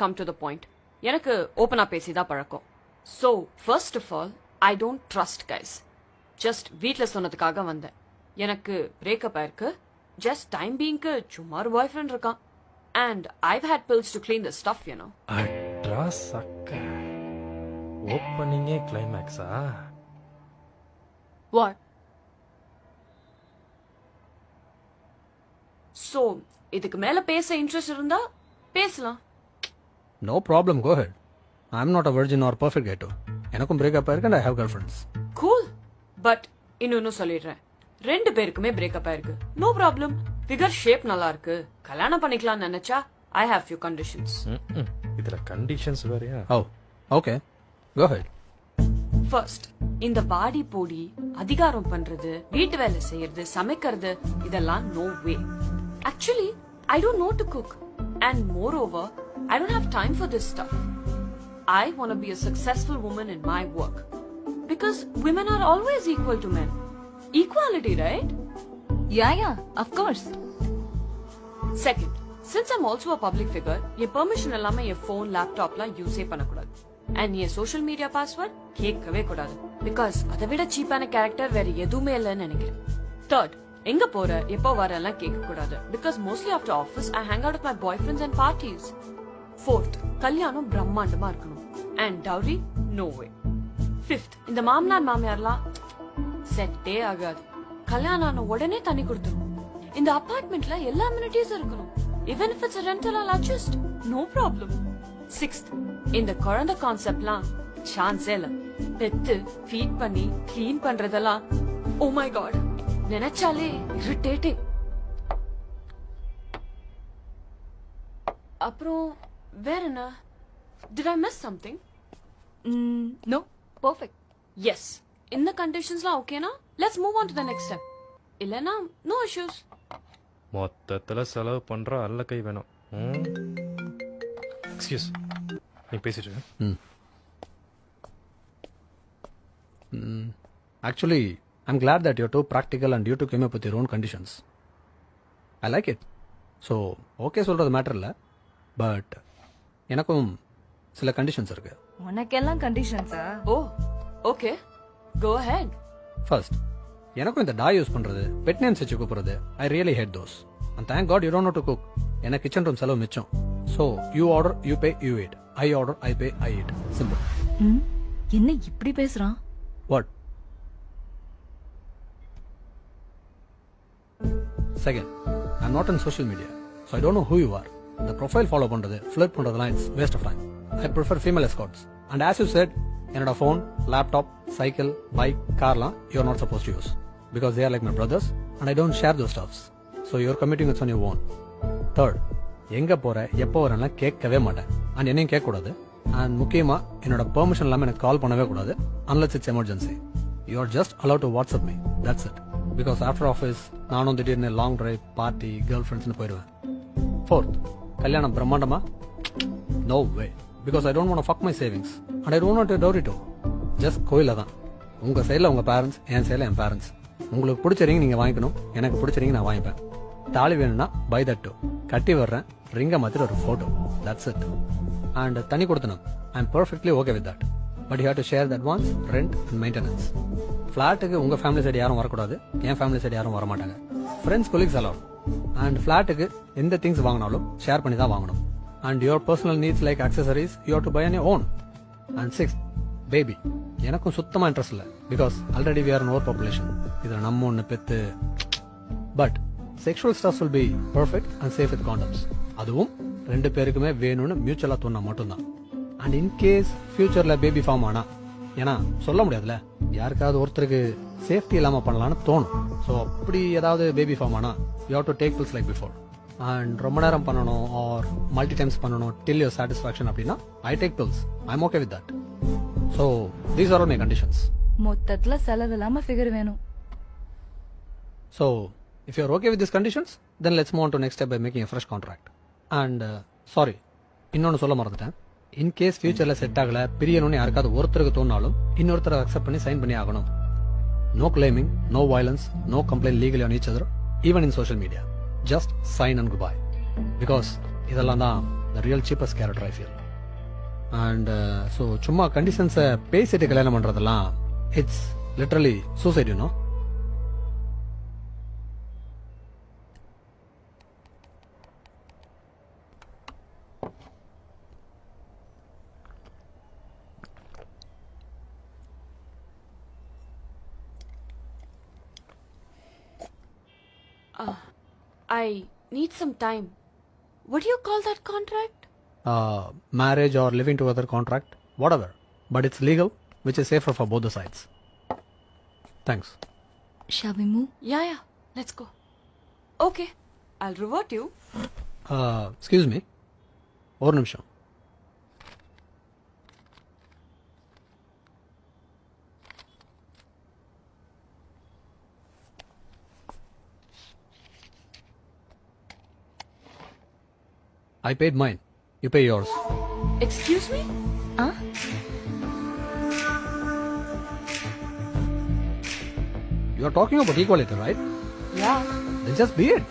come to the point. எனக்கு ஓப்பனா பேசிதான் பழக்கம். So, first of all, I don't trust guys. Just வீட்ல சொன்னதுக்காக வந்தேன். எனக்கு பிரேக்கப் ஆயிருக்கு. Just time beingக்கு சும்மா ஒரு பாய் ஃப்ரெண்ட் இருக்கான். And I've had pills to clean the stuff, you know. அட்ரா சக்க ஓப்பனிங்கே கிளைமேக்ஸா? What? So, இதுக்கு மேல பேச இன்ட்ரெஸ்ட் இருந்தா பேசலாம். No problem, go ahead. I'm not a virgin or perfect guy too. எனக்கும் பிரேக்கப் ஆயிருக்கு and I have girlfriends. Cool. But இன்னொன்னு சொல்லிடுறேன். ரெண்டு பேருக்குமே பிரேக்கப் ஆயிருக்கு. No problem. ஃபிகர் ஷேப் நல்லா இருக்கு. கல்யாணம் பண்ணிக்கலாம்னு நினைச்சா I have few conditions. இதுல கண்டிஷன்ஸ் வேறயா? Oh, okay. Go ahead. First, இந்த வாடி போடி அதிகாரம் பண்றது, வீட்டு வேலை செய்யறது, சமைக்கிறது இதெல்லாம் no way. Actually, I don't know to cook. And moreover, I don't have time for this stuff. I want to be a successful woman in my work. Because women are always equal to men. Equality, right? Yeah, of course. Second, since I'm also a public figure, N permission இல்லாம என் phone, laptopலாம் யூஸே பண்ணக்கூடாது. And N social media password கேட்கவே கூடாது. Because அதை விட சீப்பான character வேற எதுவுமே இல்லைன்னு நினைக்கிறேன். Third, எங்க போற எப்போ வர எல்லாம் கேட்க கூடாது. Because mostly after office, I hang out with my boyfriends and parties. Fourth, கல்யாணம் பிரம்மாண்டமா இருக்கணும். And dowry, no way. Fifth, இந்த மாமனார் மாமியார்லாம் செட்டே ஆகாது. கல்யாணம் ஆன உடனே தண்ணி கொடுத்துரும். இந்த அபார்ட்மெண்ட்ல எல்லா அம்யூனிட்டிஸும் இருக்கணும். Even if it's a rental or adjust, no problem. Sixth, இந்த குழந்தை கான்செப்ட்லாம் சான்ஸே இல்ல. பெத்து ஃபீட் பண்ணி கிளீன் பண்றதெல்லாம் oh my god, நினைச்சாலே irritating. அப்புறம் வேற என்ன? Did I miss something? No, perfect. Yes. இந்த கண்டிஷன்ஸ்லாம் ஓகேனா let's move on to the next step. இல்லனா no issues. மொத்தத்துல செலவு பண்ற அல்ல கை வேணும். எக்ஸ்கியூஸ், நீ பேசிட்டு. Actually, I'm glad that you're too practical and you two came up with your own conditions. I like it. So, okay சொல்றது matter இல்லை. பட் எனக்கும் சில கண்டிஷன்ஸ் இருக்கு. உனக்கெல்லாம் கண்டிஷன்ஸா? Oh, okay. Go ahead. First, எனக்கும் இந்த டாய் யூஸ் பண்றது, பெட் நேம்ஸ் வச்சு கூப்பிடுறது, I really hate those. And thank God you don't know to cook. எனக்கு கிச்சன் ரூம் செலவு மிச்சம். So you order, you pay, you eat. I order, I pay, I eat. Simple. என்ன இப்படி பேசுறான்? What? Second, I'm not in social media, so I don't know who you are. இந்த profile follow பண்றது, flirt பண்றதுலாம் it's waste of time. I prefer female escorts. And as you said, என்னோட phone, laptop, cycle, bike, கார்லாம் you're not suppose to use. Because they are like my brothers and I don't share those stuffs. So you're committing it's on your own. Third, எங்கே போகிற எப்போ வரேன்லாம் கேட்கவே மாட்டேன். And என்னையும் கேட்கக்கூடாது. And முக்கியமாக என்னோட பெர்மிஷன் இல்லாமல் எனக்கு கால் பண்ணவே கூடாது. Unless it's emergency. You are just allowed to WhatsApp me. That's it. Because after office நானும் திடீர்னு லாங் டிரைவ், பார்ட்டி, கேர்ள் ஃப்ரெண்ட்ஸ்னு போயிடுவேன். ஃபோர்த், கல்யாணம் பிரம்மாண்டமா? No way. Because I don't want fuck my savings and I don't want to dowry too. Just கோயில தான். உங்கள் சைடில் உங்கள் பேரண்ட்ஸ், என் சைடில் என் பேரண்ட்ஸ். உங்களுக்கு பிடிச்ச ரிங் நீங்கள் வாங்கிக்கணும், எனக்கு பிடிச்ச ரிங் நான் வாங்கிப்பேன். தாலி வேணும்னா பை தட் டூ. கட்டி வர்றேன், ரிங்கை மாத்திர ஒரு ஃபோட்டோ. That's it. அண்ட் தனி கொடுத்தனும். I am perfectly okay with that. But you have to share the advance, rent and maintenance. ஃப்ளாட்டுக்கு உங்கள் ஃபேமிலி சைடு யாரும் வரக்கூடாது, என் ஃபேமிலி சைடு யாரும் வரமாட்டாங்க. Friends, colleagues allowed. அண்ட் ஃப்ளாட்டுக்கு எந்த திங்ஸ் வாங்கினாலும் ஷேர் பண்ணி தான் வாங்கணும். And your personal needs like accessories you have to buy on your own. And sixth, baby. எனக்கும் சுத்தமாக இன்ட்ரெஸ்ட் இல்லை. Because already we are in over population. இதில் நம்ம ஒன்று பெற்று. But sexual stuffs will be perfect and safe with condoms. அதுவும் ரெண்டு பேருக்குமே வேணும்னு மியூச்சுவலாக தோணா மட்டும்தான். அண்ட் இன்கேஸ் ஃபியூச்சரில் பேபி ஃபார்ம் ஆனா, ஏன்னா சொல்ல முடியாதுல்ல, யாருக்காவது ஒருத்தருக்கு சேஃப்டி இல்லாமல் பண்ணலான்னு தோணும். ஸோ அப்படி ஏதாவது பேபி ஃபார்ம் ஆனா you have to take pills like before. And ரொம்ப நேரம் பண்ணணும் ஆர் மல்டி டைம்ஸ் பண்ணணும் டில் யுவர் சாட்டிஸ்ஃபேக்ஷன் அப்படின்னா I take pills. I am okay with that. So these are all my conditions. மொத்தத்துல செலவு இல்லாம ஃபிகர் வேணும். So if you are okay with these conditions, then let's move on to next step by making a fresh contract. And sorry, இன்னொன்று சொல்ல மறந்துட்டேன். In case ஃபியூச்சரில் set ஆகலை, பிரியணும்னு யாருக்காவது ஒருத்தருக்கு தோணாலும் இன்னொருத்தரை அக்செப்ட் பண்ணி சைன் பண்ணி ஆகணும். No claiming, no violence, no complaint legally on each other, even in social media. Just sign and good bye. Because இதெல்லாம் தான் the real cheapest character I feel. And so சும்மா கண்டிஷன்ஸை பேசிட்டு கல்யாணம் பண்றதெல்லாம் it's literally suicide, you know. I need some time. What do you call that contract? Marriage or living together contract, whatever. But it's legal, which is safer for both the sides. Thanks. Shall we move? Yeah, let's go. Okay, I'll revert you. Excuse me. ஒரு நிமிஷம். I paid mine. You pay yours. Excuse me? Huh? You are talking about equality, right? Yeah. Then just be it.